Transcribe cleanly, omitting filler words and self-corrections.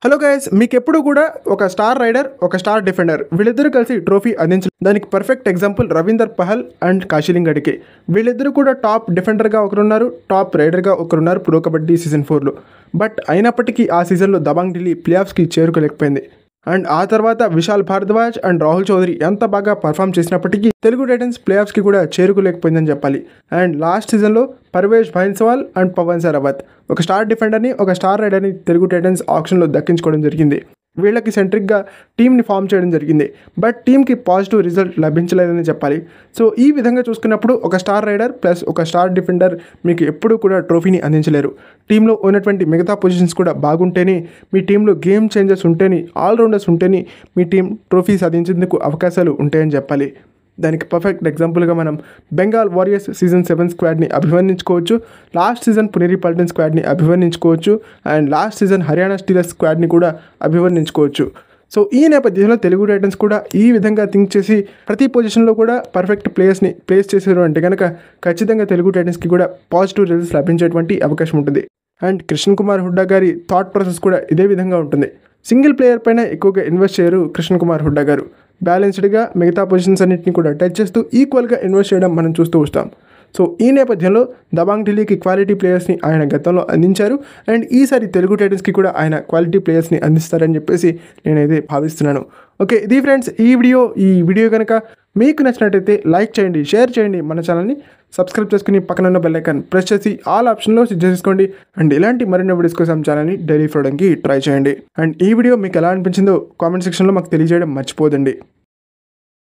Hello guys, మీకు ఎప్పుడు కూడా ఒక స్టార్ రైడర్, ఒక స్టార్ డిఫెండర్ వీళ్ళిద్దరూ కలిసి ట్రోఫీ అందించారు. దానికి perfect example Ravinder Pahal and Kashiling Adake. వీళ్ళిద్దరూ కూడా టాప్ డిఫెండర్గా ఒకరున్నారు, టాప్ రైడర్గా ఒకరున్నారు ప్రో కబడ్డీ సీజన్ 4లో. బట్ అయినప్పటికీ ఆ సీజన్లో దబాంగ్ ఢిల్లీ ప్లే ఆఫ్స్కి చేరుకోలేకపోయింది. అండ్ ఆ తర్వాత విశాల్ భారద్వాజ్ అండ్ రాహుల్ చౌదరి ఎంత బాగా పర్ఫామ్ చేసినప్పటికీ తెలుగు టైటన్స్ ప్లే ఆఫ్స్కి కూడా చేరుకోలేకపోయిందని చెప్పాలి. అండ్ లాస్ట్ సీజన్లో పర్వేజ్ భైన్సవాల్ అండ్ పవన్ సరావత్ ఒక స్టార్ డిఫెండర్ని, ఒక స్టార్ రైడర్ని తెలుగు టైటన్స్ ఆప్షన్లో దక్కించుకోవడం జరిగింది. వీళ్ళకి సెంట్రిక్గా టీంని ఫామ్ చేయడం జరిగింది. బట్ టీంకి పాజిటివ్ రిజల్ట్ లభించలేదని చెప్పాలి. సో ఈ విధంగా చూసుకున్నప్పుడు ఒక స్టార్ రైడర్ ప్లస్ ఒక స్టార్ డిఫెండర్ మీకు ఎప్పుడూ కూడా ట్రోఫీని అందించలేరు. టీంలో ఉన్నటువంటి మిగతా పొజిషన్స్ కూడా బాగుంటేనే, మీ టీంలో గేమ్ చేంజర్స్ ఉంటేనే, ఆల్రౌండర్స్ ఉంటేనే మీ టీం ట్రోఫీ సాధించేందుకు అవకాశాలు ఉంటాయని చెప్పాలి. దానికి పర్ఫెక్ట్ ఎగ్జాంపుల్గా మనం బెంగాల్ వారియర్స్ సీజన్ 7 స్క్వాడ్ని అభివర్ణించుకోవచ్చు, లాస్ట్ సీజన్ పునేరి పల్టన్ స్క్వాడ్ని అభివర్ణించుకోవచ్చు, and last season Haryana Steelers స్క్వాడ్ని కూడా అభివర్ణించుకోవచ్చు. సో ఈ నేపథ్యంలో తెలుగు టైటన్స్ కూడా ఈ విధంగా థింక్ చేసి ప్రతి పొజిషన్లో కూడా పర్ఫెక్ట్ ప్లేయర్స్ని ప్లేస్ చేశారు అంటే కనుక ఖచ్చితంగా తెలుగు టైటన్స్కి కూడా పాజిటివ్ రిజల్ట్స్ లభించేటువంటి అవకాశం ఉంటుంది. అండ్ కృష్ణ కుమార్ హుడ్డా గారి థాట్ ప్రాసెస్ కూడా ఇదే విధంగా ఉంటుంది. సింగిల్ ప్లేయర్ పైన ఎక్కువగా ఇన్వెస్ట్ చేయరు కృష్ణ కుమార్ హుడ్డా గారు. బ్యాలెన్స్డ్గా మిగతా పొజిషన్స్ అన్నింటినీ కూడా టచ్ చేస్తూ ఈక్వల్గా ఇన్వెస్ట్ చేయడం మనం చూస్తూ వస్తాం. సో ఈ నేపథ్యంలో దబాంగ్ ఢిల్లీకి క్వాలిటీ ప్లేయర్స్ని ఆయన గతంలో అందించారు. అండ్ ఈసారి తెలుగు టైటన్స్కి కూడా ఆయన క్వాలిటీ ప్లేయర్స్ని అందిస్తారని చెప్పేసి నేనైతే భావిస్తున్నాను. ఓకే, ఇది ఫ్రెండ్స్ ఈ వీడియో కనుక మీకు నచ్చినట్టయితే లైక్ చేయండి, షేర్ చేయండి, మన ఛానల్ని సబ్స్క్రైబ్ చేసుకుని పక్కన ఉన్న బెల్ ఐకాన్ ప్రెస్ చేసి ఆల్ ఆప్షన్లో సెట్ చేసుకోండి. అండ్ ఇలాంటి మరిన్ని వీడియోస్ కోసం ఛానల్ని డైలీ ఫాలోకి ట్రై చేయండి. అండ్ ఈ వీడియో మీకు ఎలా అనిపించిందో కామెంట్ సెక్షన్లో మాకు తెలియజేయడం మర్చిపోదండి.